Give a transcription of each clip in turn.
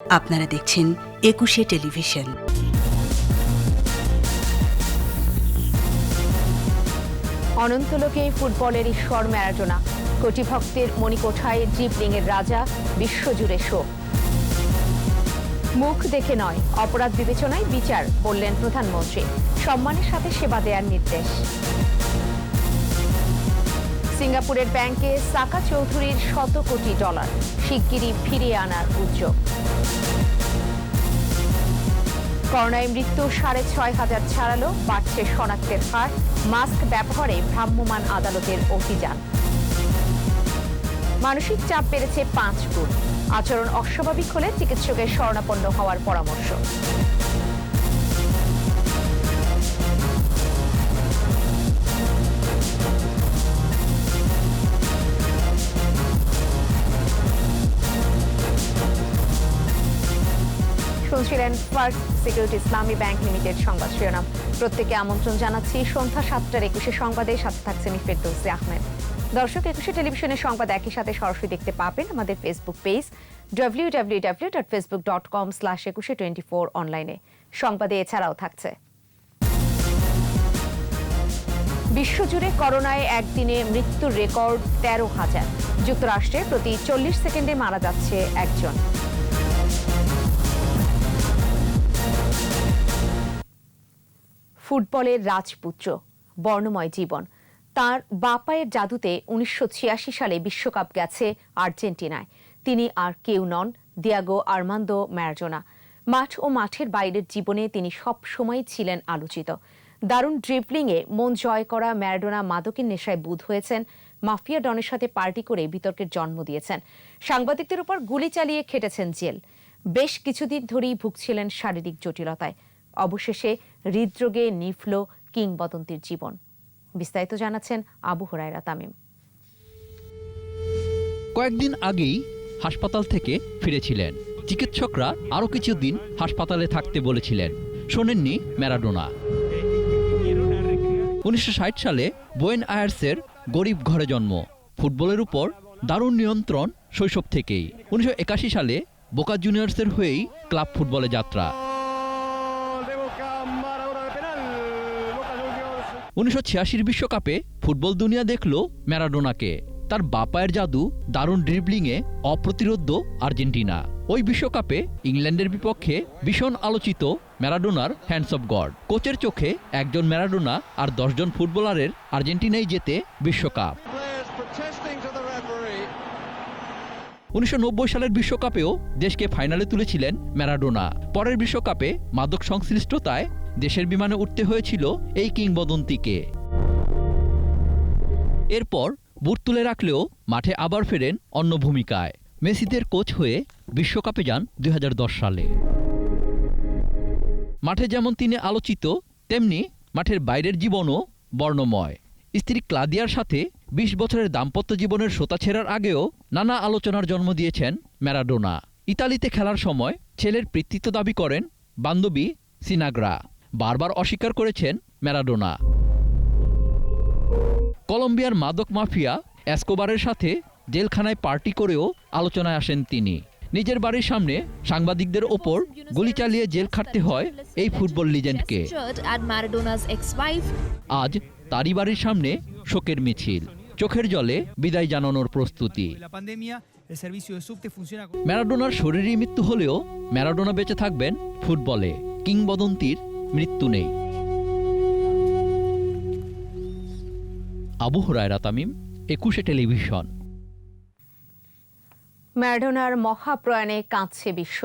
আপনারা দেখছেন একুশে টেলিভিশন। অনন্তলোকে ফুটবলের ঈশ্বর ম্যারাডোনা, কোটি ভক্তের মণিকোঠায় ড্রিবলিংয়ের রাজা, বিশ্বজুড়ে শোক। মুখ দেখে নয়, অপরাধ বিবেচনায় বিচার, বললেন প্রধানমন্ত্রী। সম্মানের সাথে সেবা দেওয়ার নির্দেশ। সিঙ্গাপুরের ব্যাংকে সাকা চৌধুরীর $100 কোটি, শিগগিরই ফিরিয়ে আনার উদ্যোগ। করোনায় মৃত্যু 6,500 ছাড়ালো, বাড়ছে শনাক্তের হার। মাস্ক ব্যবহারে ভ্রাম্যমাণ আদালতের অভিযান। মানসিক চাপ বেড়েছে 5 গুণ। আচরণ অস্বাভাবিক হলে চিকিৎসকের শরণাপন্ন হওয়ার পরামর্শ। শুনছিলেন ফার্স্ট সিকিউরিটি ইসলামী ব্যাংক লিমিটেড সংবাদ শিরোনাম। প্রত্যেকে আমন্ত্রণ জানাচ্ছি সন্ধ্যা 7টার 21 সংবাদে। সাথে থাকছেন ফেরদৌসী আহমেদ। দর্শক, একুশে টেলিভিশনের সংবাদ একই সাথে সরাসরি দেখতে পাবেন আমাদের ফেসবুক পেজ www.facebook.com/2124 অনলাইনে। সংবাদে এছাড়াও থাকছে বিশ্বজুড়ে করোনায় একদিনে মৃত্যুর রেকর্ড 13,000। যুক্তরাষ্ট্রে প্রতি 40 সেকেন্ডে মারা যাচ্ছে একজন। ফুটবলের রাজপুত্র, বর্ণময় জীবন। তার বাপায়ের জাদুতে 1986 সালে বিশ্বকাপ গেছে আর্জেন্টিনায়। তিনি আর কেউ নন, দিয়াগো আর্মান্দো ম্যারাডোনা। মাঠ ও মাঠের বাইরের জীবনে তিনি সব সময় ছিলেন আলোচিত। দারুণ ড্রিবলিংয়ে মন জয় করা ম্যারাডোনা মাদকের নেশায় বুঁদ হয়েছেন। মাফিয়া ডনের সাথে পার্টি করে বিতর্কের জন্ম দিয়েছেন। সাংবাদিকদের উপর গুলি চালিয়ে খেটেছেন জেল। বেশ কিছুদিন ধরেই ভুগছিলেন শারীরিক জটিলতায়। অবশেষে হৃদরোগে নিভল কিংবদন্তির জীবন। বিস্তারিত জানাচ্ছেন আবু হুরায়রা তামিম। কয়েকদিন আগেই হাসপাতাল থেকে ফিরেছিলেন। চিকিৎসকরা আরও কিছুদিন হাসপাতালে থাকতে বলেছিলেন। শোনেননি ম্যারাডোনা। 1960 সালে বুয়েন আয়ার্সের গরিব ঘরে জন্ম। ফুটবলের উপর দারুণ নিয়ন্ত্রণ শৈশব থেকেই। 1981 সালে বোকা জুনিয়র্সের হয়েই ক্লাব ফুটবলে যাত্রা। 1986 বিশ্বকাপে ফুটবল দুনিয়া দেখল ম্যারাডোনাকে। তার বাপায়ের জাদু, দারুণ ড্রিবলিংয়ে অপ্রতিরোধ্য আর্জেন্টিনা। ওই বিশ্বকাপে ইংল্যান্ডের বিপক্ষে ভীষণ আলোচিত ম্যারাডোনার হ্যান্ডস অফ গড। কোচের চোখে একজন ম্যারাডোনা আর 10 জন ফুটবলারের আর্জেন্টিনাই জেতে বিশ্বকাপ। 1990 সালের বিশ্বকাপেও দেশকে ফাইনালে তুলেছিলেন ম্যারাডোনা। পরের বিশ্বকাপে মাদক সংশ্লিষ্টতায় দেশের বিমানে উঠতে হয়েছিল এই কিংবদন্তিকে। এরপর বুট তুলে রাখলেও মাঠে আবার ফেরেন অন্য ভূমিকায়। মেসিদের কোচ হয়ে বিশ্বকাপে যান 2010 সালে। মাঠে যেমন তিনি আলোচিত, তেমনি মাঠের বাইরের জীবনও বর্ণময়। স্ত্রী ক্লাদিয়ার সাথে 20 বছরের দাম্পত্য জীবনের সোতা ছেঁড়ার আগেও নানা আলোচনার জন্ম দিয়েছেন ম্যারাডোনা। ইতালিতে খেলার সময় ছেলের পিতৃত্ব দাবি করেন বান্ধবী সিনাগ্রা। বারবার অস্বীকার করেছেন ম্যারাডোনা। কলম্বিয়ার মাদক মাফিয়া এসকোবারের সাথে জেলখানায় পার্টি করেও আলোচনায় আসেন তিনি। নিজের বাড়ির সামনে সাংবাদিকদের ওপর গুলি চালিয়ে জেল খাটতে হয় এই ফুটবল লিজেন্ডকে। আজ তারই বাড়ির সামনে শোকের মিছিল, চোখের জলে বিদায় জানানোর প্রস্তুতি। ম্যারাডোনার শরীরী মৃত্যু হলেও ম্যারাডোনা বেঁচে থাকবেন ফুটবলে। কিংবদন্তির মৃত্যু নেই। আবু হুরায়রা তামিম, একুশে টেলিভিশন। ম্যারাডোনার মহাপ্রয়াণে কাঁদছে বিশ্ব।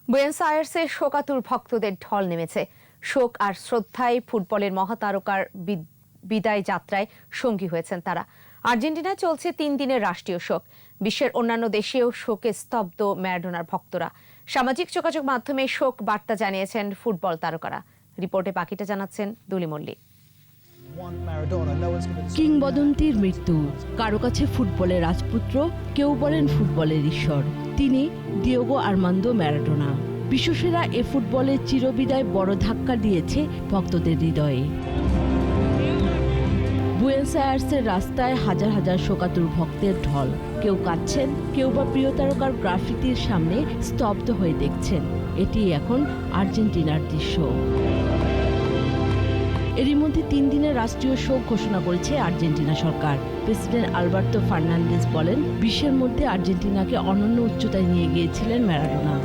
বুয়েন্স আয়ার্সে শোকাতুর ভক্তদের ঢল নেমেছে। শোক আর শ্রদ্ধায় ফুটবলের মহাতারকার বিদায় যাত্রায় সঙ্গী হয়েছেন তারা। আর্জেন্টিনায় চলছে 3 দিনের রাষ্ট্রীয় শোক। বিশ্বের অন্যান্য দেশেও শোকে স্তব্ধ ম্যারাডোনার ভক্তরা। সামাজিক যোগাযোগ মাধ্যমে শোক বার্তা জানিয়েছেন ফুটবল তারকারা। রিপোর্টে বাকিটা জানাচ্ছেন দুলি মল্লিক। কিংবদন্তির মৃত্যু। কারো কাছে ফুটবলের রাজপুত্র, কেউ বলেন ফুটবলের ঈশ্বর। তিনি দিয়েগো আর্মান্দো ম্যারাডোনা। বিশ্বসেরা এ ফুটবলের চিরবিদায় বড় ধাক্কা দিয়েছে ভক্তদের হৃদয়ে। বুয়েন্স আয়ার্সের রাস্তায় হাজার হাজার শোকাতুর ভক্তের ঢল। কেউ কাঁদছেন, কেউ বা প্রিয় তারকার গ্রাফিতির সামনে স্তব্ধ হয়ে দেখছেন। এটি এখন আর্জেন্টিনার দৃশ্য। এরই মধ্যে 3 দিনের রাষ্ট্রীয় শোক ঘোষণা করেছে আর্জেন্টিনা সরকার। প্রেসিডেন্ট আলবার্তো ফার্নান্দেজ বলেন, বিশ্বের মধ্যে আর্জেন্টিনাকে অনন্য উচ্চতায় নিয়ে গিয়েছিলেন ম্যারাডোনা।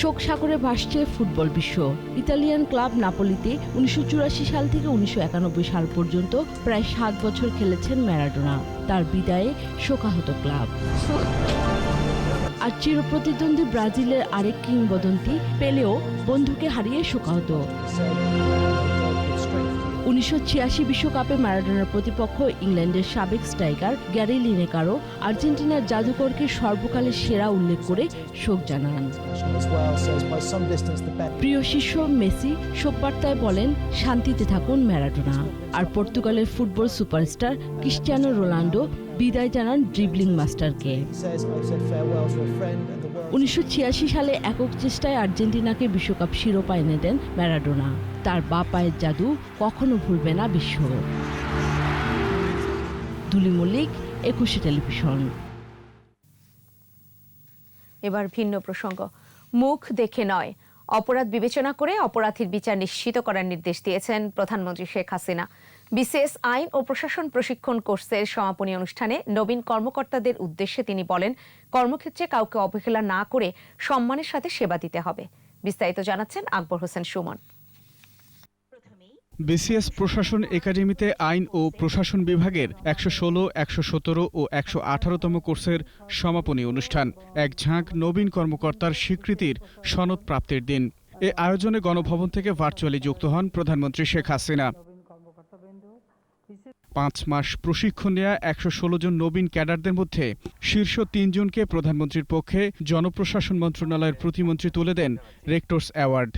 শোক সাগরে ভাসছে ফুটবল বিশ্ব। ইতালিয়ান ক্লাব নাপোলিতে 1984 সাল থেকে 1991 সাল পর্যন্ত প্রায় 7 বছর খেলেছেন ম্যারাডোনা। তার বিদায়ে শোকাহত ক্লাব। আর চিরপ্রতিদ্বন্দ্বী ব্রাজিলের আরেক কিংবদন্তি পেলেও বন্ধুকে হারিয়ে শোকাহত। 1986 বিশ্বকাপে ম্যারাডোনার প্রতিপক্ষ ইংল্যান্ডের সাবেক স্ট্রাইকার গ্যারি লিনেকারও আর্জেন্টিনার জাদুকরকে সর্বকালের সেরা উল্লেখ করে শোক জানান। প্রিয় শিষ্য মেসি শোকবার্তায় বলেন, শান্তিতে থাকুন ম্যারাডোনা। আর পর্তুগালের ফুটবল সুপারস্টার ক্রিস্টিয়ানো রোনাল্ডো বিদায় জানান ড্রিবলিং মাস্টারকে। 1986 সালে একক চেষ্টায় আর্জেন্টিনাকে বিশ্বকাপ শিরোপা এনে দেন ম্যারাডোনা। তার বাঁ পায়ের জাদু কখনো ভুলবে না বিশ্ব। দুলি মল্লিক, একুশে টেলিভিশন। এবার ভিন্ন প্রসঙ্গ। মুখ দেখে নয়, অপরাধ বিবেচনা করে অপরাধীর বিচার নিশ্চিত করার নির্দেশ দিয়েছেন প্রধানমন্ত্রী শেখ হাসিনা। বিসিএস আইন ও প্রশাসন প্রশিক্ষণ কোর্সের সমাপনী অনুষ্ঠানে নবীন কর্মকর্তাদের উদ্দেশ্যে তিনি বলেন, কর্মক্ষেত্রে কাউকে অবহেলা না করে সম্মানের সাথে সেবা দিতে হবে। বিস্তারিত জানাচ্ছেন আকবর হোসেন সুমন। বিসিএস প্রশাসন একাডেমিতে আইন ও প্রশাসন বিভাগের 116, 117 ও 118তম কোর্সের সমাপনী অনুষ্ঠান। এক ঝাঁক নবীন কর্মকর্তার স্বীকৃতির সনদ প্রাপ্তির দিন। এ আয়োজনে গণভবন থেকে ভার্চুয়ালি যুক্ত হন প্রধানমন্ত্রী শেখ হাসিনা। 5 মাস প্রশিক্ষণ নেওয়া 116 জন নবীন ক্যাডারদের মধ্যে শীর্ষ 3 জনকে প্রধানমন্ত্রীর পক্ষে জনপ্রশাসন মন্ত্রণালয়ের প্রতিমন্ত্রী তুলে দেন রেক্টরস অ্যাওয়ার্ড।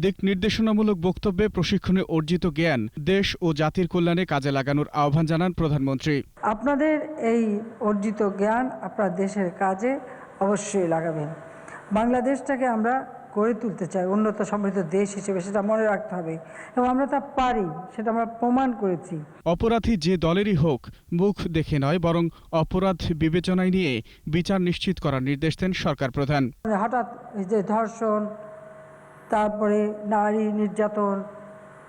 দিক নির্দেশনামূলক বক্তব্যে প্রশিক্ষণে অর্জিত জ্ঞান দেশ ও জাতির কল্যাণে কাজে লাগানোর আহ্বান জানান প্রধানমন্ত্রী। আপনাদের এই অর্জিত জ্ঞান আপনার দেশের কাজে অবশ্যই লাগাবেন। বাংলাদেশটাকে আমরা গড়ে তুলতে চাই উন্নত সমৃদ্ধ দেশ হিসেবে, সেটা মনে রাখতে হবে এবং আমরা তা পারি, সেটা আমরা প্রমাণ করেছি। অপরাধী যে দলেরই হোক, মুখ দেখে নয় বরং অপরাধ বিবেচনায় নিয়ে বিচার নিশ্চিত করার নির্দেশ দেন সরকার প্রধান। হঠাৎ যে ধর্ষণ, তারপরে নারী নির্যাতন,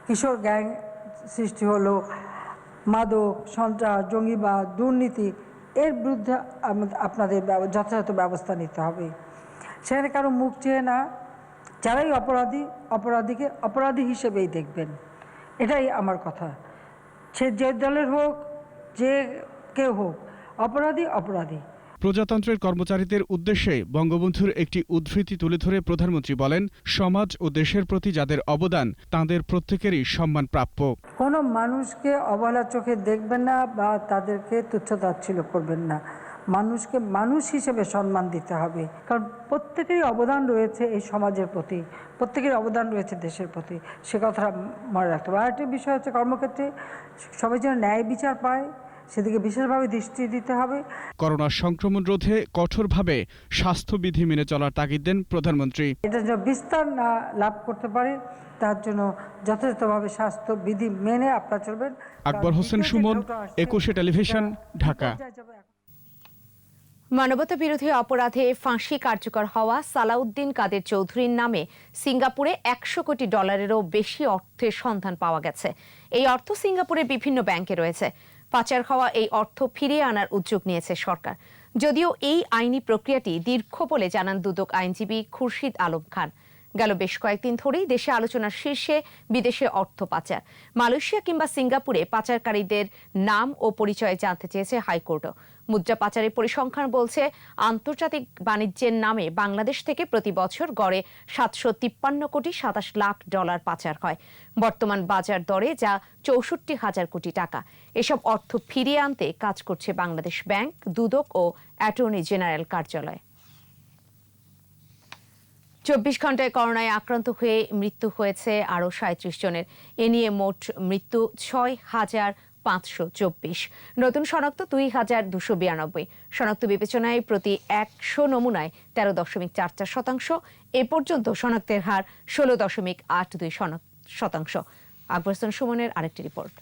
কিশোর গ্যাং সৃষ্টি হলো, মাদক, সন্ত্রাস, জঙ্গিবাদ, দুর্নীতি, এর বিরুদ্ধে আপনাদের যথাযথ ব্যবস্থা নিতে হবে। সেখানে কারো মুখ চেয়ে না, যারাই অপরাধীকে অপরাধী হিসেবেই দেখবেন, এটাই আমার কথা। সে যে দলের হোক, যে কেউ হোক, অপরাধী। প্রজাতন্ত্রের কর্মচারীদের উদ্দেশ্যে বঙ্গবন্ধুর একটি উদ্ধৃতি তুলে ধরে প্রধানমন্ত্রী বলেন, সমাজ ও দেশের প্রতি যাদের অবদান তাদের প্রত্যেকেরই সম্মান প্রাপ্য। কোনো মানুষকে অবহেলার চোখে দেখবেন না বা তাদেরকে তুচ্ছ-তাচ্ছিল্য করবেন না। মানুষকে মানুষ হিসেবে সম্মান দিতে হবে, কারণ প্রত্যেকেরই অবদান রয়েছে এই সমাজের প্রতি, প্রত্যেকেরই অবদান রয়েছে দেশের প্রতি, সে কথাটা মনে রাখতে হবে। আরেকটি বিষয় হচ্ছে, কর্মক্ষেত্রে সবাই যেন ন্যায় বিচার পায়, সেদিকে বিশেষভাবে দৃষ্টি দিতে হবে। করোনা সংক্রমণ রোধে কঠোরভাবে স্বাস্থ্যবিধি মেনে চলার তাগিদ দেন প্রধানমন্ত্রী। এটা যেন বিস্তার না লাভ করতে পারে, তার জন্য যথাযথভাবে স্বাস্থ্যবিধি মেনে আপনারা চলবেন। আকবর হোসেন সুমন, একুশে টেলিভিশন, ঢাকা। মানবতা বিরোধী অপরাধে ফাঁসি কার্যকর হওয়া সালাউদ্দিন কাদের চৌধুরীর নামে সিঙ্গাপুরে $100 কোটি বেশি অর্থের সন্ধান পাওয়া গেছে। এই অর্থ সিঙ্গাপুরের বিভিন্ন ব্যাংকে রয়েছে। পাচার হওয়া এই অর্থ ফিরিয়ে আনার উদ্যোগ নিয়েছে সরকার। যদিও এই আইনি প্রক্রিয়াটি দীর্ঘ বলে জানান দুদক আইনজীবী খুরশিদ আলম খান। গেল বেশ কয়েকদিন ধরেই দেশে আলোচনার শীর্ষে বিদেশে অর্থ পাচার। মালয়েশিয়া কিংবা সিঙ্গাপুরে পাচারকারীদের নাম ও পরিচয় জানতে চেয়েছে হাইকোর্টও। মুদ্রা পাচারের পরিসংখ্যান বলছে, আন্তর্জাতিক বাণিজ্যের নামে বাংলাদেশ থেকে প্রতি বছর গড়ে $753 কোটি 27 লাখ পাচার হয়। বর্তমান বাজার দরে যা 64,000 কোটি টাকা। এসব অর্থ ফিরিয়ে আনতে কাজ করছে বাংলাদেশ ব্যাংক, দুদক ও অ্যাটর্নি জেনারেল কার্যালয়। 24 ঘন্টায় করোনায় আক্রান্ত হয়ে মৃত্যু হয়েছে আরও 37 জনের। এ নিয়ে মোট মৃত্যু 6,524। নতুন শনাক্ত 2,292। শনাক্ত বিবেচনায় প্রতি 100 নমুনায় 13.44%। এ পর্যন্ত শনাক্তের হার 16.82 শতাংশ। আকবর হোসেন সুমনের আরেকটি রিপোর্ট।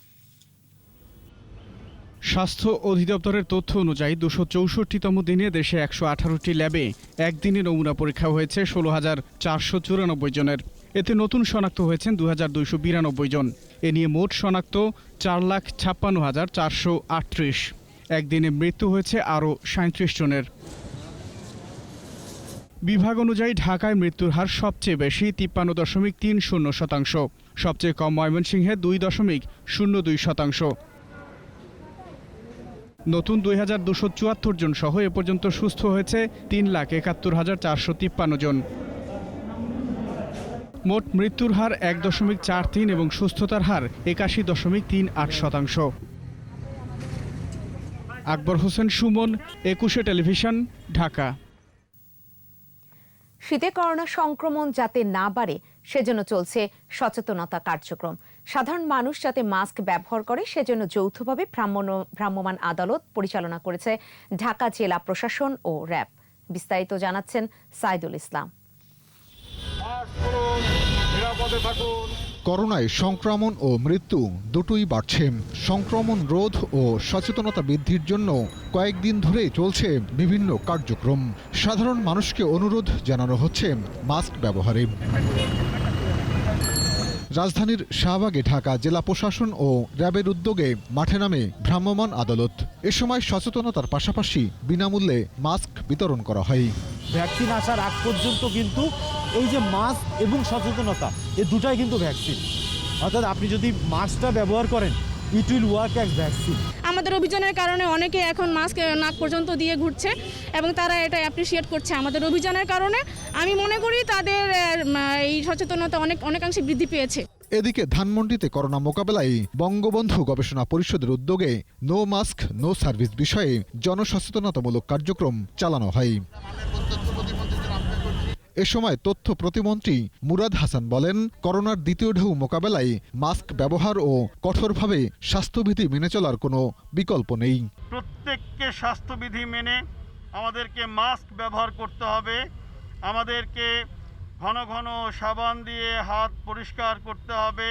স্বাস্থ্য অধিদপ্তরের তথ্য অনুযায়ী 264তম দিনে দেশে 118টি ল্যাবে একদিনে নমুনা পরীক্ষা হয়েছে 16,494 জনের। এতে নতুন শনাক্ত হয়েছেন 2,292 জন। এ নিয়ে মোট শনাক্ত 4,56,438। একদিনে মৃত্যু হয়েছে আরও 37 জনের। বিভাগ অনুযায়ী ঢাকায় মৃত্যুর হার সবচেয়ে বেশি 53.30%। সবচেয়ে কম ময়মনসিংহে 2.02%। নতুন 2,274 জন সহ এ পর্যন্ত সুস্থ হয়েছে 3,71,453 জন। মোট মৃত্যুর হার 1.43 এবং সুস্থতার হার 81.38%। আকবর হোসেন সুমন, 21 টেলিভিশন, ঢাকা। শীতে করোনা সংক্রমণ যাতে না বাড়ে সেজন্য চলছে সচেতনতা কার্যক্রম। সাধারণ মানুষ যাতে মাস্ক ব্যবহার করে সেজন্য যৌথভাবে ভ্রাম্যমাণ আদালত পরিচালনা করেছে ঢাকা জেলা প্রশাসন ও র্যাব। বিস্তারিত জানাচ্ছেন সাইদুল ইসলাম। করোনায় সংক্রমণ ও মৃত্যু দুটোই বাড়ছে। সংক্রমণ রোধ ও সচেতনতা বৃদ্ধির জন্য কয়েকদিন ধরেই চলছে বিভিন্ন কার্যক্রম। সাধারণ মানুষকে অনুরোধ জানানো হচ্ছে মাস্ক ব্যবহারে। রাজধানীর শাহবাগে ঢাকা জেলা প্রশাসন ও র্যাবের উদ্যোগে মাঠে নামে ভ্রাম্যমাণ আদালত। এ সময় সচেতনতার পাশাপাশি বিনামূল্যে মাস্ক বিতরণ করা হয়। ভ্যাকসিন আসার আগ পর্যন্ত কিন্তু এই যে মাস্ক এবং সচেতনতা এই দুটাই কিন্তু ভ্যাকসিন। অর্থাৎ আপনি যদি মাস্কটা ব্যবহার করেন it will work as vaccine. আমাদের অভিযানের কারণে অনেকে এখন মাস্ক নাক পর্যন্ত দিয়ে ঘুরছে এবং তারা এটা অ্যাপ্রিসিয়েট করছে। আমাদের অভিযানের কারণে আমি মনে করি তাদের এই সচেতনতা অনেকাংশে বৃদ্ধি পেয়েছে। এদিকে ধানমন্ডিতে করোনা মোকাবেলায় বঙ্গবন্ধু গবেষণা পরিষদের উদ্যোগে নো মাস্ক নো সার্ভিস বিষয়ে জনসচেতনতামূলক কার্যক্রম চালানো হয়। এ সময় তথ্য প্রতিমন্ত্রী মুরাদ হাসান বলেন, করোনার দ্বিতীয় ঢেউ মোকাবেলায় মাস্ক ব্যবহার ও কঠোরভাবে স্বাস্থ্যবিধি মেনে চলার কোনো বিকল্প নেই। প্রত্যেককে স্বাস্থ্যবিধি মেনে আমাদেরকে মাস্ক ব্যবহার করতে হবে। আমাদেরকে ঘন ঘন সাবান দিয়ে হাত পরিষ্কার করতে হবে।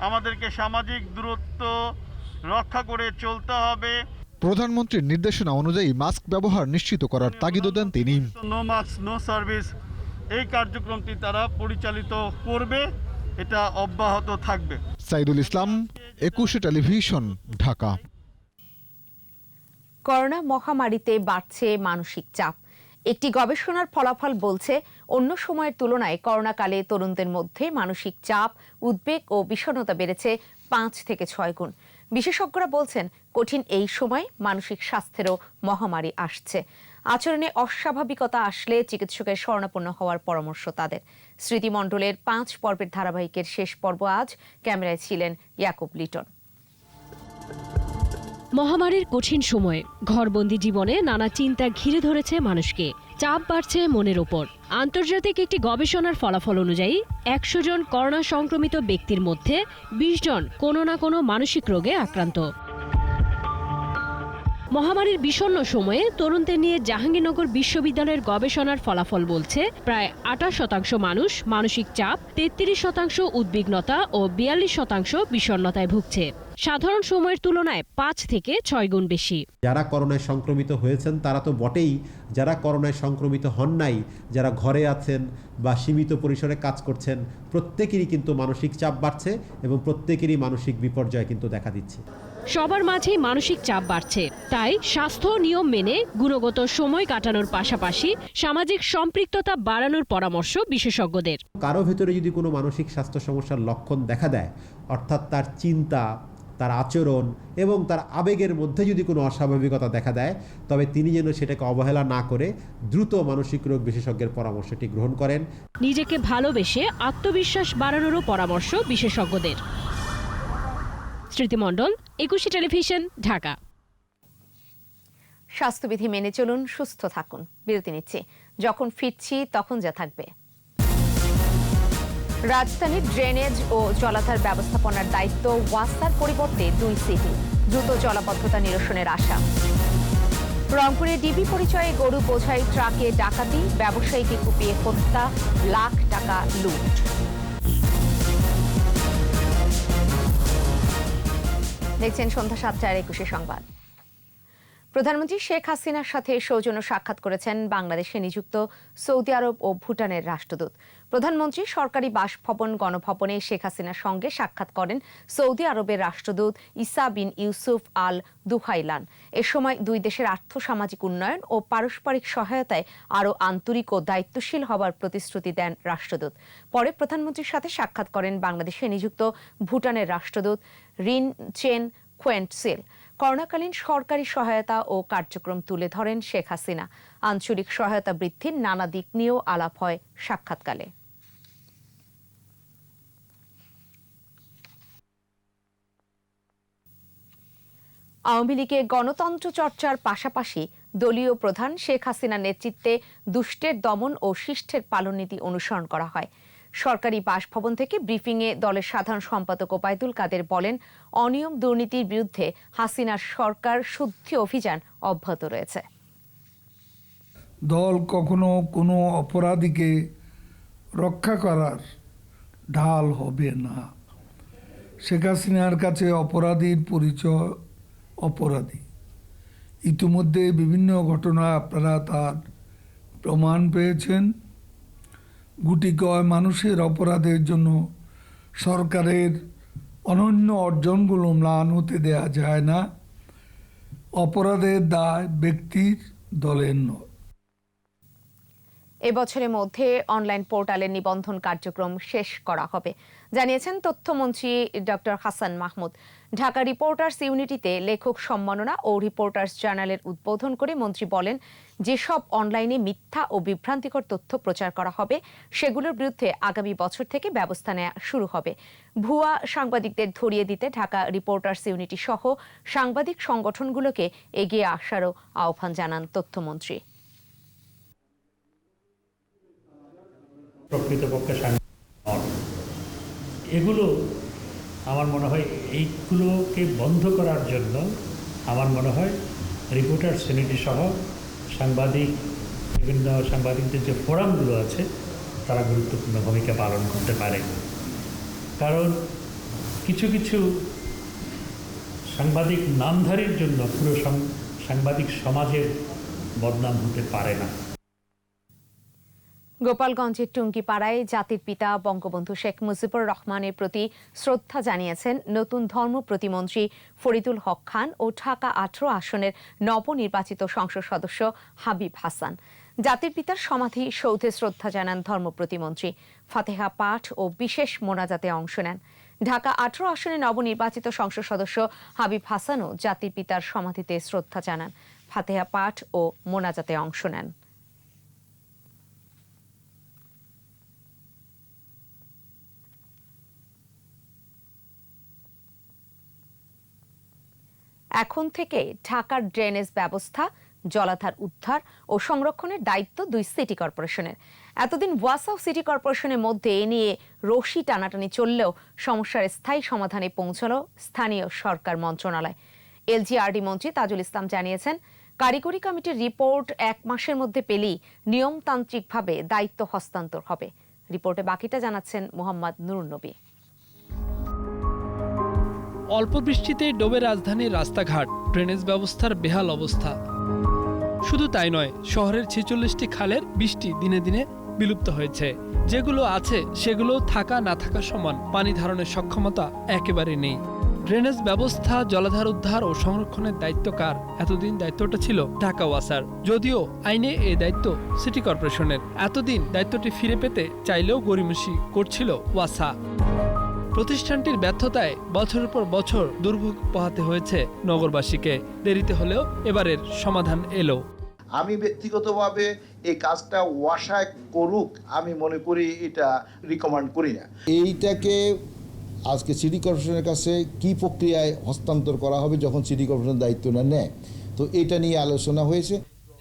আমাদেরকে সামাজিক দূরত্ব রক্ষা করে চলতে হবে। প্রধানমন্ত্রীর নির্দেশনা অনুযায়ী মাস্ক ব্যবহার নিশ্চিত করার তাগিদ দেন তিনি। নো মাস্ক নো সার্ভিস এই কার্যক্রমটি তারা পরিচালিত করবে, এটা অব্যাহত থাকবে। সাইদুল ইসলাম, 21 টেলিভিশন, ঢাকা। করোনা মহামারীতে বাড়ছে মানসিক চাপ। একটি গবেষণার ফলাফল বলছে অন্য সময়ের তুলনায় করোনাকালে তরুণদের মধ্যে মানসিক চাপ, উদ্বেগ ও বিষণ্ণতা বেড়েছে 5 থেকে 6 গুণ। বিশেষজ্ঞরা বলছেন কঠিন এই সময় মানসিক স্বাস্থ্যেরও মহামারী আসছে। আচরণে অস্বাভাবিকতা আসলে চিকিৎসকের শরণাপন্ন হওয়ার পরামর্শ তাদের। স্মৃতিমণ্ডলের 5 পর্বের ধারাবাহিকের শেষ পর্ব আজ। ক্যামেরায় ছিলেন ইয়াকুব লিটন। মহামারীর কঠিন সময়ে ঘরবন্দি জীবনে নানা চিন্তা ঘিরে ধরেছে মানুষকে। চাপ বাড়ছে মনের ওপর। আন্তর্জাতিক একটি গবেষণার ফলাফল অনুযায়ী 100 জন করোনা সংক্রমিত ব্যক্তির মধ্যে 20 জন কোনো না কোনো মানসিক রোগে আক্রান্ত। মহামারীর বিষণ্ণ সময়ে তরুণদের নিয়ে জাহাঙ্গীরনগর বিশ্ববিদ্যালয়ের গবেষণার ফলাফল বলছে প্রায় 28% মানুষ মানসিক চাপ, 33% উদ্বিগ্নতা ও 42% বিষণ্ণতায় ভুগছে। সাধারণ সময়ের তুলনায় 5 থেকে 6 গুণ বেশি। যারা করোনায় সংক্রমিত হয়েছেন তারা তো বটেই, যারা করোনায় সংক্রমিত হন নাই, যারা ঘরে আছেন বা সীমিত পরিসরে কাজ করছেন, প্রত্যেকেরই কিন্তু মানসিক চাপ বাড়ছে এবং প্রত্যেকেরই মানসিক বিপর্যয় কিন্তু দেখা দিচ্ছে। সবার মাঝেই মানসিক চাপ বাড়ছে। তাই স্বাস্থ্য নিয়ম মেনে গুণগত সময় কাটানোর পাশাপাশি সামাজিক সম্পৃক্ততা বাড়ানোর পরামর্শ বিশেষজ্ঞদের। কারো ভেতরে যদি কোনো মানসিক স্বাস্থ্য সমস্যার লক্ষণ দেখা দেয়, অর্থাৎ তার চিন্তা, তার আচরণ এবং তার আবেগের মধ্যে যদি কোনো অস্বাভাবিকতা দেখা দেয়, তবে তিনি যেন সেটাকে অবহেলা না করে দ্রুত মানসিক রোগ বিশেষজ্ঞের পরামর্শটি গ্রহণ করেন। নিজেকে ভালোবেসে আত্মবিশ্বাস বাড়ানোরও পরামর্শ বিশেষজ্ঞদের। স্মৃতিমণ্ডল, 21 টেলিভিশন, ঢাকা। স্বাস্থ্যবিধি মেনে চলুন, সুস্থ থাকুন। বিরতি নিচ্ছি, যখন ফিরছি তখন যা থাকবে। রাজধানীর ড্রেনেজ ও জলাধার ব্যবস্থাপনার দায়িত্ব ওয়াসার পরিবর্তে 2 সিটি। দ্রুত জলাবদ্ধতা নিরসনের আশা। রংপুরে ডিবি পরিচয়ে গরু বোঝাই ট্রাকে ডাকাতি, ব্যবসায়ীকে কুপিয়ে হত্যা, লাখ টাকা লুট। দেখছেন সন্ধ্যা 7টার 21 সংবাদ। প্রধানমন্ত্রী শেখ হাসিনার সাথে সৌজন্য সাক্ষাৎ করেছেন বাংলাদেশে নিযুক্ত সৌদি আরব ও ভুটানের রাষ্ট্রদূত। প্রধানমন্ত্রী সরকারি বাসভবন গণভবনে শেখ হাসিনার সঙ্গে সাক্ষাৎ করেন সৌদি আরবের রাষ্ট্রদূত ইসা বিন ইউসুফ আল দুহাইলান। এ সময় দুই দেশের আর্থসামাজিক উন্নয়ন ও পারস্পরিক সহায়তায় আরও আন্তরিক ও দায়িত্বশীল হবার প্রতিশ্রুতি দেন রাষ্ট্রদূত। পরে প্রধানমন্ত্রীর সাথে সাক্ষাৎ করেন বাংলাদেশে নিযুক্ত ভুটানের রাষ্ট্রদূত রিন চেন খোয়েন্টসেল। করোনাকালীন সরকারি সহায়তা ও কার্যক্রম তুলে ধরেন শেখ হাসিনা। আঞ্চলিক সহায়তা বৃদ্ধির নানা দিক নিয়েও আলাপ হয় সাক্ষাৎকালে। আওয়ামী লীগে গণতন্ত্র চর্চার পাশাপাশি দলীয় প্রধান শেখ হাসিনার নেতৃত্বে দুষ্টের দমন ও শিষ্টের পালননীতি অনুসরণ করা হয়। সরকারি বাসভবন থেকে ব্রিফিংয়ে দলের সাধারণ সম্পাদক ওবায়দুল কাদের বলেন, অনিয়ম দুর্নীতির বিরুদ্ধে হাসিনার সরকার শুদ্ধি অভিযান অব্যাহত রয়েছে। দল কখনো কোনো অপরাধীকে রক্ষা করার ঢাল হবে না। শেখ হাসিনার কাছে অপরাধীর পরিচয় অপরাধী। ইতিমধ্যে বিভিন্ন ঘটনা আপনারা তার প্রমাণ পেয়েছেন। গুটি কয় মানুষের অপরাধের জন্য সরকারের অনন্য অর্জনগুলো ম্লান হতে দেয়া যায় না। অপরাধের দায় ব্যক্তির, দলের নয়। এবছরের মধ্যে অনলাইন পোর্টালের নিবন্ধন কার্যক্রম শেষ করা হবে, জানিয়েছেন তথ্যমন্ত্রী ডক্টর হাসান মাহমুদ। ঢাকা রিপোর্টার্স ইউনিটিতে লেখক সম্মাননা ও রিপোর্টার্স জার্নালের উদ্বোধন করে মন্ত্রী বলেন, যেসব অনলাইনে মিথ্যা ও বিভ্রান্তিকর তথ্য প্রচার করা হবে সেগুলোর বিরুদ্ধে আগামী বছর থেকে ব্যবস্থা নেওয়া শুরু হবে। ভুয়া সাংবাদিকদের ধরিয়ে দিতে ঢাকা রিপোর্টার্স ইউনিটি সহ সাংবাদিক সংগঠনগুলোকে এগিয়ে আসারও আহ্বান জানান তথ্যমন্ত্রী। প্রকৃতপক্ষে এগুলো আমার মনে হয় এইগুলোকে বন্ধ করার জন্য আমার মনে হয় রিপোর্টার্স ইউনিটি সহ বিভিন্ন সাংবাদিকদের যে ফোরামগুলো আছে তারা গুরুত্বপূর্ণ ভূমিকা পালন করতে পারে। কারণ কিছু কিছু সাংবাদিক নামধারীর জন্য পুরো সাংবাদিক সমাজের বদনাম হতে পারে না। গোপালগঞ্জের টুঙ্গিপাড়ায় জাতির পিতা বঙ্গবন্ধু শেখ মুজিবুর রহমানের প্রতি শ্রদ্ধা জানিয়েছেন নতুন ধর্ম প্রতিমন্ত্রী ফরিদুল হক খান ও ঢাকা 18 আসনের নবনির্বাচিত সংসদ সদস্য হাবিব হাসান। জাতির পিতার সমাধি সৌধে শ্রদ্ধা জানান ধর্ম প্রতিমন্ত্রী। ফাতেহা পাঠ ও বিশেষ মোনাজাতে অংশ নেন। ঢাকা 18 আসনে নবনির্বাচিত সংসদ সদস্য হাবিব হাসানও জাতির পিতার সমাধিতে শ্রদ্ধা জানান, ফাতেহা পাঠ ও মোনাজাতে অংশ নেন। এখন থেকে ঢাকার ড্রেনেজ ব্যবস্থা, জলাধার উদ্ধার ও সংরক্ষণের দায়িত্ব দুই সিটি কর্পোরেশনের। এতদিন ওয়াসা ও সিটি কর্পোরেশনের মধ্যে এ নিয়ে রশি টানাটানি চললেও সমস্যার স্থায়ী সমাধানে পৌঁছালো স্থানীয় সরকার মন্ত্রণালয়। এলজিআরডি মন্ত্রী তাজুল ইসলাম জানিয়েছেন, কারিগরি কমিটির রিপোর্ট 1 মাসের মধ্যে পেলেই নিয়মতান্ত্রিকভাবে দায়িত্ব হস্তান্তর হবে। রিপোর্টে বাকিটা জানাচ্ছেন মোহাম্মদ নুরুন নবী। অল্প বৃষ্টিতে ডোবে রাজধানীর রাস্তাঘাট, ড্রেনেজ ব্যবস্থার বেহাল অবস্থা। শুধু তাই নয়, শহরের 46টি খালের 20টি দিনে দিনে বিলুপ্ত হয়েছে। যেগুলো আছে সেগুলো থাকা না থাকা সমান, পানি ধারণের সক্ষমতা একেবারে নেই। ড্রেনেজ ব্যবস্থা, জলাধার উদ্ধার ও সংরক্ষণের দায়িত্ব কার? এতদিন দায়িত্বটা ছিল ঢাকা ওয়াসার, যদিও আইনে এই দায়িত্ব সিটি কর্পোরেশনের। এতদিন দায়িত্বটি ফিরে পেতে চাইলেও গড়িমসি করছিল ওয়াসা। প্রতিষ্ঠানটির ব্যর্থতায় বছরের পর বছর দুর্ভোগ পোহাতে হয়েছে নগরবাসীকে। দেরিতে হলেও এবারের সমাধান এলো। আমি ব্যক্তিগতভাবে এই কাজটা ওয়াসায় করুক, আমি মনে করি এটা রিকমেন্ড করি না। এইটাকে আজকে সিটি কর্পোরেশনের কাছে কি প্রক্রিয়ায় হস্তান্তর করা হবে যখন সিটি কর্পোরেশন দায়িত্বটা নেয়, তো এটা নিয়ে আলোচনা হয়েছে।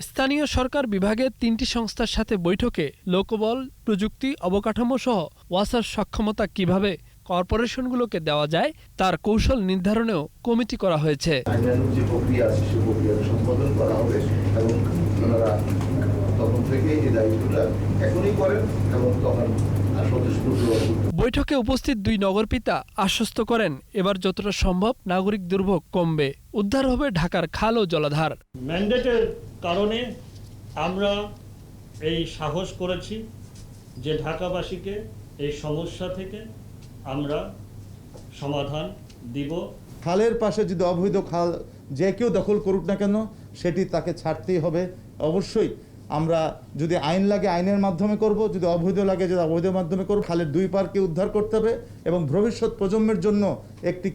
স্থানীয় সরকার বিভাগের 3টি সংস্থার সাথে বৈঠকে লোকবল, প্রযুক্তি, অবকাঠামো সহ ওয়াসার সক্ষমতা কিভাবে কর্পোরেশনগুলোকে দেওয়া যায় তার কৌশল নির্ধারণেও কমিটি করা হয়েছে। যে প্রক্রিয়া আছে সেই প্রক্রিয়া সম্পাদন করা হবে এবং তখন থেকে এই দায়িত্বটা এখনই করেন এবং তখন বৈঠকে উপস্থিত দুই নগরপিতা আশ্বস্ত করেন এবার যতটা সম্ভব নাগরিক দুর্ভোগ কমবে, উদ্ধার হবে ঢাকার খাল ও জলাধার। ম্যান্ডেটের কারণে আমরা এই সাহস করেছি যে ঢাকাবাসীকে এই সমস্যা থেকে আমরা সমাধান দিব। খালের পাশে যদি অবৈধ খাল যে কেউ দখল করুক না কেন সেটি তাকে ছাড়তেই হবে। অবশ্যই আমরা যদি আইন লাগে আইনের মাধ্যমে করব, যদি অবৈধ লাগে যদি অবৈধ মাধ্যমে করব। খালের দুই পারকে উদ্ধার করতে হবে এবং ভবিষ্যৎ প্রজন্মের জন্য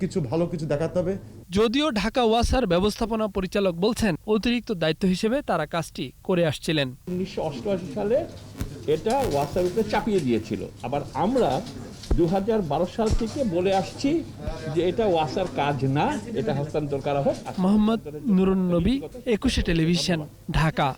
কিছু ভালো কিছু দেখাতে হবে। যদিও ঢাকা ওয়াসার ব্যবস্থাপনা পরিচালক বলছেন অতিরিক্ত দায়িত্ব হিসেবে তারা কাজটি করে আসছিলেন। 1988 সালে এটা ওয়াসার উপরে চাপিয়ে দিয়েছিল। আবার আমরা 2012 সাল থেকে বলে আসছি যে এটা ওয়াসার কাজ না, এটা হস্তান্তর করা হোক। মোহাম্মদ নুরুন নবী, 21 টেলিভিশন, ঢাকা।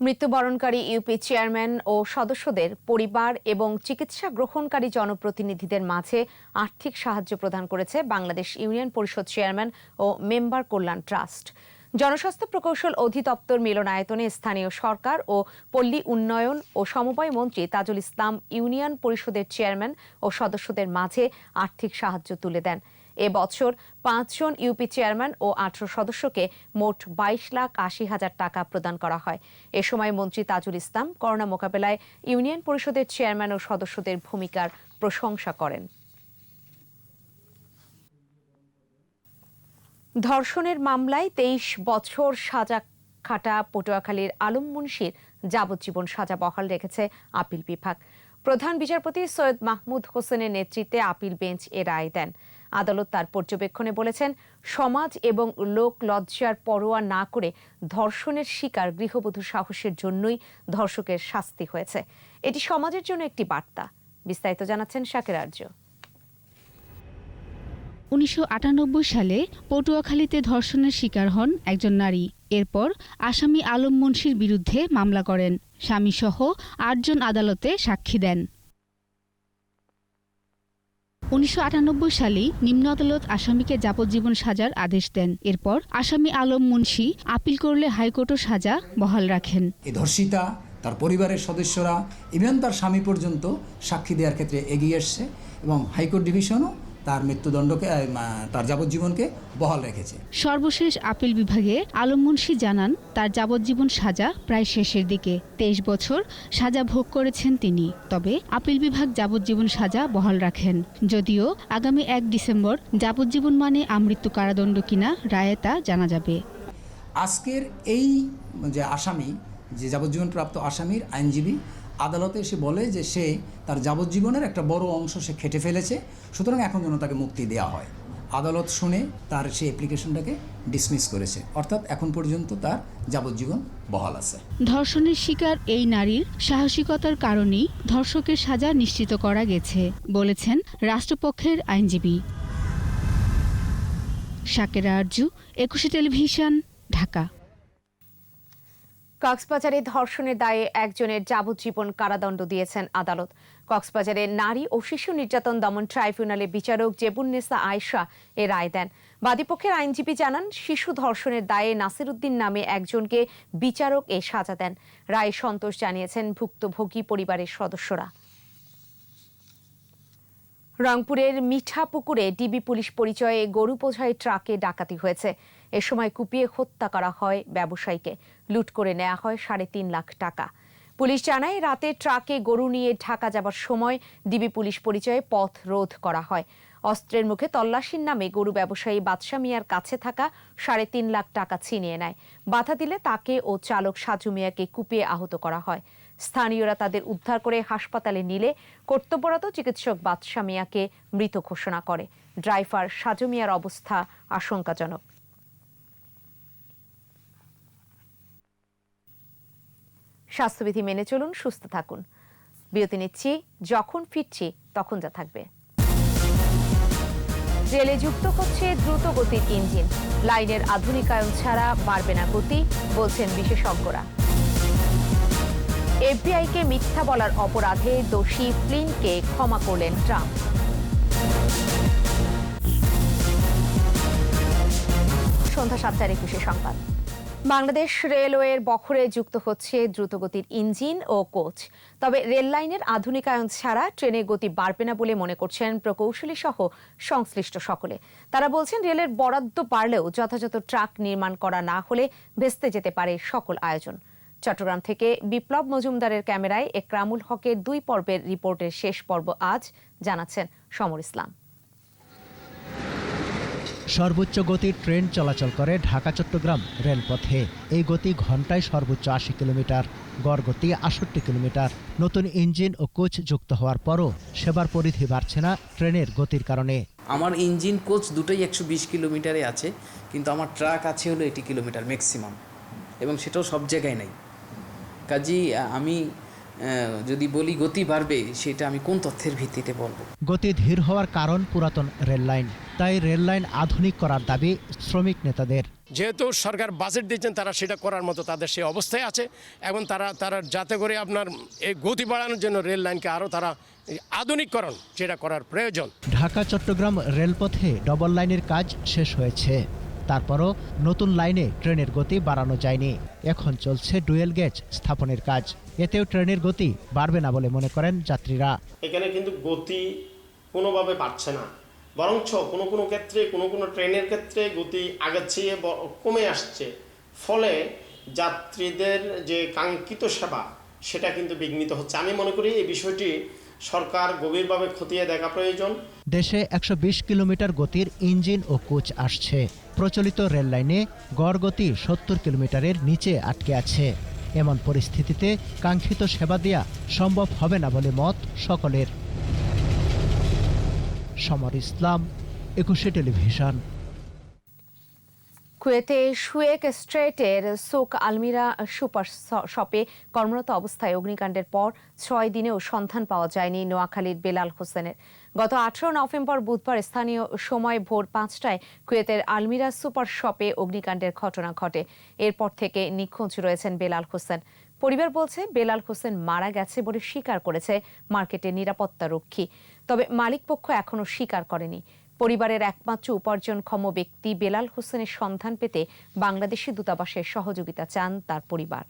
মৃত্যুবরণকারী ইউপি চেয়ারম্যান ও সদস্যদের পরিবার এবং চিকিৎসা গ্রহণকারী জনপ্রতিনিধিদের মাঝে আর্থিক সাহায্য প্রদান করেছে বাংলাদেশ ইউনিয়ন পরিষদ চেয়ারম্যান ও মেম্বার কল্যাণ ট্রাস্ট। জনস্বাস্থ্য প্রকৌশল অধিদপ্তর মিলনায়তনে স্থানীয় সরকার ও পল্লী উন্নয়ন ও সমবায় মন্ত্রী তাজুল ইসলাম ইউনিয়ন পরিষদের চেয়ারম্যান ও সদস্যদের মাঝে আর্থিক সাহায্য তুলে দেন। এবছর 5 জন ইউপি চেয়ারম্যান ও 18 সদস্যকে মোট 22,80,000 টাকা প্রদান করা হয়। এ সময় মন্ত্রী তাজুল ইসলাম করোনা মোকাবেলায় ইউনিয়ন পরিষদের চেয়ারম্যান ও সদস্যদের ভূমিকার প্রশংসা করেন। ধর্ষণের মামলায় 23 বছর সাজা খাটা পটুয়াখালীর আলম মুন্সির যাবজ্জীবন সাজা বহাল রেখেছে আপিল বিভাগ। প্রধান বিচারপতি সৈয়দ মাহমুদ হোসেনের নেতৃত্বে আপিল বেঞ্চ এ রায় দেন। আদালত তার পর্যবেক্ষণে বলেছেন, সমাজ এবং লোক লজ্জার পরোয়া না করে ধর্ষণের শিকার গৃহবধূ সাহসের জন্যই ধর্ষকের শাস্তি হয়েছে। এটি সমাজের জন্য একটি বার্তা। বিস্তারিত জানাচ্ছেন শাকের আর্য। 1998 সালে পটুয়াখালীতে ধর্ষণের শিকার হন একজন নারী। এরপর আসামি আলম মুন্সির বিরুদ্ধে মামলা করেন। স্বামীসহ 8 জন আদালতে সাক্ষী দেন। 1998 সালেই নিম্ন আদালত আসামিকে যাবজ্জীবন সাজার আদেশ দেন। এরপর আসামি আলম মুন্সি আপিল করলে হাইকোর্টও সাজা বহাল রাখেন। এই ধর্ষিতা, তার পরিবারের সদস্যরা, ইভেন তার স্বামী পর্যন্ত সাক্ষী দেওয়ার ক্ষেত্রে এগিয়ে এসছে এবং হাইকোর্ট ডিভিশনও তার মৃত্যুদণ্ডকে, তার যাবজ্জীবনকে বহাল রেখেছে। সর্বশেষ আপিল বিভাগে আলম মুন্সি জানান, তার যাবজ্জীবন সাজা প্রায় শেষের দিকে। 23 বছর সাজা ভোগ করেছেন তিনি। তবে আপিল বিভাগ যাবজ্জীবন সাজা বহাল রাখেন। যদিও আগামী 1 ডিসেম্বর যাবজ্জীবন মানে আমৃত্যু কারাদণ্ড কিনা রায়ে তা জানা যাবে। আজকের এই যে আসামি, যে যাবজ্জীবন প্রাপ্ত আসামির আইনজীবী আদালতে এসে বলে যে সে তার যাবজ্জীবনের একটা বড় অংশ সে খেটে ফেলেছে, সুতরাং এখন যেন তাকে মুক্তি দেওয়া হয়। আদালত শুনে তার সেই অ্যাপ্লিকেশনটাকে ডিসমিস করেছে, অর্থাৎ এখন পর্যন্ত তার যাবজ্জীবন বহাল আছে। ধর্ষণের শিকার এই নারীর সাহসিকতার কারণেই ধর্ষকের সাজা নিশ্চিত করা গেছে বলেছেন রাষ্ট্রপক্ষের আইনজীবী। শাকেরা আরজু, 21 টেলিভিশন, ঢাকা। কক্সবাজারে ধর্ষণের দায়ে একজনের যাবজ্জীবন কারাদণ্ড দিয়েছেন আদালত। কক্সবাজারে নারী ও শিশু নির্যাতন দমন ট্রাইব্যুনালের বিচারক জেবুন্নেসা আয়েশা এ রায় দেন। বাদীপক্ষের আইনজীবী জানান, শিশু ধর্ষণের দায়ে নাসিরউদ্দিন নামে একজনকে বিচারক এ সাজা দেন। রায়ে সন্তোষ জানিয়েছেন ভুক্তভোগী পরিবারের সদস্যরা। রংপুরের মিঠাপুকুরে ডিবি পুলিশ পরিচয়ে গরু বোঝাই ট্রাকে ডাকাতি হয়েছে। এ সময় কুপিয়ে হত্যা করা হয় ব্যবসায়ীকে। লুট করে নেওয়া হয় 3.5 লাখ টাকা। পুলিশ জানায়, রাতে ট্রাকে গরু নিয়ে ঢাকা যাবার সময় ডিবি পুলিশ পরিচয়ে পথ রোধ করা হয়। অস্ত্রের মুখে তল্লাশির নামে গরু ব্যবসায়ী বাদশা মিয়ার কাছে থাকা 3.5 লাখ টাকা ছিনিয়ে নেয়। বাধা দিলে তাকে ও চালক সাজু মিয়াকে কুপিয়ে আহত করা হয়। স্থানীয়রা তাদের উদ্ধার করে হাসপাতালে নিলে কর্তব্যরত চিকিৎসক বাদশা মিয়াকে মৃত ঘোষণা করে। ড্রাইভার সাজু মিয়ার অবস্থা আশঙ্কাজনক। স্বাস্থ্যবিধি মেনে চলুন, সুস্থ থাকুন। বিরতি নিচ্ছি, যখন ফিরছি তখন যা থাকবে। রেলে যুক্ত হচ্ছে দ্রুত গতির ইঞ্জিন। লাইনের আধুনিকায়ন ছাড়া বাড়বে না গতি, বলছেন বিশেষজ্ঞরা। এফবিআইকে মিথ্যা বলার অপরাধে দোষী ফ্লিনকে ক্ষমা করলেন ট্রাম্প। সন্ধ্যা 7:21 সংবাদ। বাংলাদেশ রেলওয়ের বখরে যুক্ত হচ্ছে দ্রুতগতির ইঞ্জিন ও কোচ। তবে রেল লাইনের আধুনিকায়ন ছাড়া ট্রেনের গতি বাড়বে না বলে মনে করছেন প্রকৌশলী সহ সংশ্লিষ্ট সকলে। তারা বলছেন রেলের বরাদ্দ বাড়লেও যথাযথ ট্রাক নির্মাণ করা না হলে ভেস্তে যেতে পারে সকল আয়োজন। চট্টগ্রাম থেকে বিপ্লব মজুমদারের ক্যামেরায় একরামুল হকের 2 পর্বের রিপোর্টের শেষ পর্ব আজ, জানাচ্ছেন সমর ইসলাম। সর্বোচ্চ গতির ট্রেন চলাচল করে ঢাকা চট্টগ্রাম রেলপথে। এই গতি ঘন্টায় সর্বোচ্চ 80 কিলোমিটার, গড় গতি 68 কিলোমিটার। নতুন ইঞ্জিন ও কোচ যুক্ত হওয়ার পরও সেবার পরিধি বাড়ছে না ট্রেনের গতির কারণে। আমার ইঞ্জিন কোচ দুটোই 120 কিলোমিটারে আছে, কিন্তু আমার ট্রাক আছে হলো 80 কিলোমিটার ম্যাক্সিমাম, এবং সেটাও সব জায়গায় নাই। কাজেই আমি যদি বলি গতি বাড়বে, সেটা আমি কোন তথ্যের ভিত্তিতে বলবো? গতি ধীর হওয়ার কারণ পুরাতন রেল লাইন, তাই রেল লাইন আধুনিক করার দাবি শ্রমিক নেতাদের। যেহেতু সরকার বাজেট দিচ্ছেন, তারা সেটা করার মতো তাদের সেই অবস্থায় আছে, এবং তারা যাতে করে আপনার এই গতি বাড়ানোর জন্য রেল লাইনকে আরও তারা আধুনিকরণ সেটা করার প্রয়োজন। ঢাকা চট্টগ্রাম রেলপথে ডবল লাইনের কাজ শেষ হয়েছে, তারপরও নতুন লাইনে ট্রেনের গতি বাড়ানো যায়নি। এখন চলছে ডুয়েল গেজ স্থাপনের কাজ, এতেও ট্রেনের গতি বাড়বে না বলে মনে করেন যাত্রীরা। এখানে কিন্তু গতি কোনোভাবে বাড়ছে না, বরঞ্চ কোনো ক্ষেত্রে কোনো ট্রেনের ক্ষেত্রে গতি আগের চেয়ে কমে আসছে, ফলে যাত্রীদের যে কাঙ্ক্ষিত সেবা সেটা কিন্তু বিঘ্নিত হচ্ছে। আমি মনে করি এই বিষয়টি সরকার গভীরভাবে খতিয়ে দেখা প্রয়োজন। দেশে 120 কিলোমিটার গতির ইঞ্জিন ও কোচ আসছে। প্রচলিত রেল লাইনে গড় গতি 70 কিলোমিটারের নিচে আটকে আছে। এমন পরিস্থিতিতে কাঙ্ক্ষিত সেবা দেয়া সম্ভব হবে না বলে মত সকলের। সমর ইসলাম, 21 টেলিভিশন। কুয়েতে সুয়েক স্ট্রেটের সুক আলমিরা সুপার শপে কর্মরত অবস্থায় অগ্নিকাণ্ডের পর 6 দিনেও সন্ধান পাওয়া যায়নি নোয়াখালীর বেলাল হোসেনের। গত 18 নভেম্বর বুধবার স্থানীয় সময় ভোর 5টায় কুয়েতের আলমিরা সুপার শপে অগ্নিকাণ্ডের ঘটনা ঘটে। এরপর থেকে নিখোঁজ রয়েছেন বেলাল হোসেন। পরিবার বলছে বেলাল হোসেন মারা গেছে বলে স্বীকার করেছে মার্কেটের নিরাপত্তা রক্ষী, তবে মালিকপক্ষ এখনো স্বীকার করেনি। পরিবারের একমাত্র উপার্জনক্ষম ব্যক্তি বেলাল হোসেনের সন্ধান পেতে বাংলাদেশি দূতাবাসের সহযোগিতা চান তার পরিবার।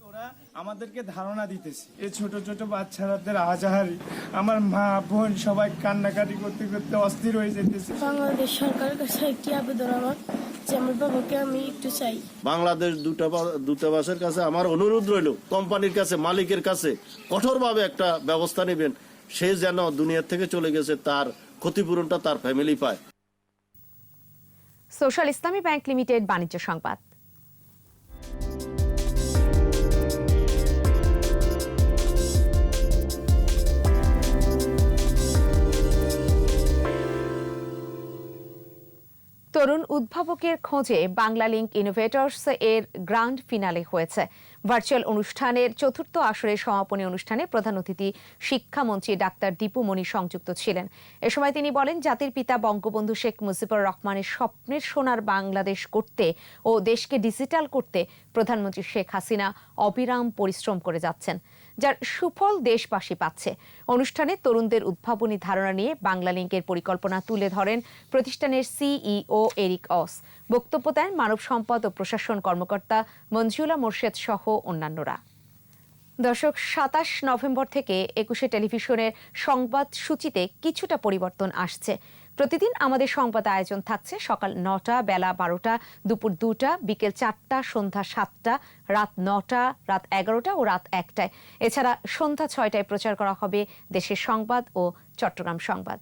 ওরা আমাদেরকে ধারণা দিতেছে, এই ছোট ছোট বাচ্চাদের আজাহারি, আমার মা বোন সবাই কান্নাকাটি করতে করতে অস্থির হয়ে যেতেছে। বাংলাদেশ সরকারের কাছে একটি আবেদন আমার, যে আমার বাবাকে আমি একটু চাই। বাংলাদেশ দূতাবাসের কাছে আমার অনুরোধ রইল, কোম্পানির কাছে, মালিকের কাছে কঠোরভাবে একটা ব্যবস্থা নেবেন, সে যেন দুনিয়া থেকে চলে গেছে তার ক্ষতিপূরণটা তার ফ্যামিলি পায়। সোশ্যাল ইসলামী ব্যাংক লিমিটেড বাণিজ্য সংবাদ। তরুণ উদ্ভাবকের খোঁজে বাংলালিংক ইনোভেটরস এর গ্র্যান্ড ফিনালে হয়েছে। ভার্চুয়াল অনুষ্ঠানের 4র্থ আসরের সমাপনী অনুষ্ঠানে প্রধান অতিথি শিক্ষামন্ত্রী ডাক্তার দীপু মনি সংযুক্ত ছিলেন। এ সময় তিনি বলেন, জাতির পিতা বঙ্গবন্ধু শেখ মুজিবুর রহমানের স্বপ্নের সোনার বাংলাদেশ করতে ও দেশকে ডিজিটাল করতে প্রধানমন্ত্রী শেখ হাসিনা অবিরাম পরিশ্রম করে যাচ্ছেন, যার সুফল দেশবাসী পাচ্ছে। অনুষ্ঠানে তরুণদের উদ্ভাবনী ধারণা নিয়ে বাংলালিংকের পরিকল্পনা তুলে ধরেন প্রতিষ্ঠানের সিইও এরিক অস। বক্তব্য দেন মানব সম্পদ ও প্রশাসন কর্মকর্তা মঞ্জুলা মোর্শেদ সহ অন্যান্যরা। দর্শক, 27 নভেম্বর থেকে 21 টেলিভিশনের সংবাদ সূচিতে কিছুটা পরিবর্তন আসছে। প্রতিদিন আমাদের সংবাদ আয়োজন থাকছে সকাল 9টা, বেলা 12টা, দুপুর 2টা, বিকেল 4টা, সন্ধ্যা 7টা, রাত 9টা, রাত 11টা ও রাত 1টায়। এছাড়া সন্ধ্যা 6টায় প্রচার করা হবে দেশের সংবাদ ও চট্টগ্রাম সংবাদ।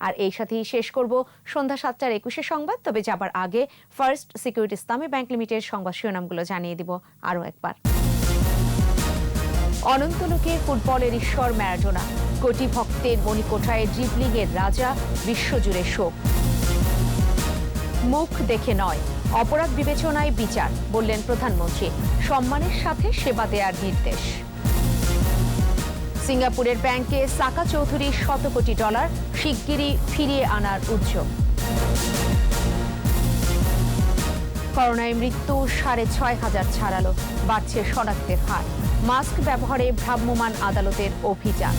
আর এই সাথেই শেষ করব সন্ধ্যা 7টার 21 সংবাদ। তবে যাবার আগে ফার্স্ট সিকিউরিটি ইসলামী ব্যাংক লিমিটেড সংবাদ শিরোনামগুলো জানিয়ে দিব আরও একবার। অনন্তলোকে ফুটবলের ঈশ্বর ম্যারাডোনা, কোটি ভক্তের মণিকোঠায় ড্রিবলিংয়ের রাজা, বিশ্বজুড়ে শোক। মুখ দেখে নয়, অপরাধ বিবেচনায় বিচার, বললেন প্রধানমন্ত্রী। সম্মানের সাথে সেবা দেওয়ার নির্দেশ। সিঙ্গাপুরের ব্যাংকে সাকা চৌধুরীর $100 কোটি শিগগিরই ফিরিয়ে আনার উদ্যোগ। করোনায় মৃত্যু 6,500 ছাড়ালো, বাড়ছে শনাক্তের হার। মাস্ক ব্যবহারে ভ্রাম্যমাণ আদালতের অভিযান।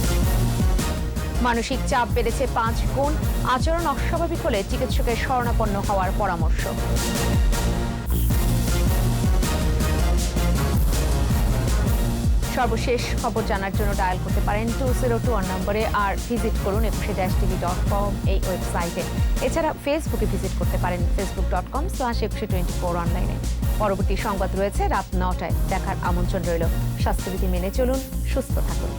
মানসিক চাপ বেড়েছে 5 গুণ, আচরণ অস্বাভাবিক হলে চিকিৎসকের শরণাপন্ন হওয়ার পরামর্শ। সর্বশেষ খবর জানার জন্য ডায়াল করতে পারেন 2021 নম্বরে, আর ভিজিট করুন eকুশে-tv.com এই ওয়েবসাইটে। এছাড়া ফেসবুকে ভিজিট করতে পারেন facebook.com/eকুশে24 অনলাইনে। পরবর্তী সংবাদ রয়েছে রাত 9টায়, দেখার আমন্ত্রণ রইল। স্বাস্থ্যবিধি মেনে চলুন, সুস্থ থাকুন।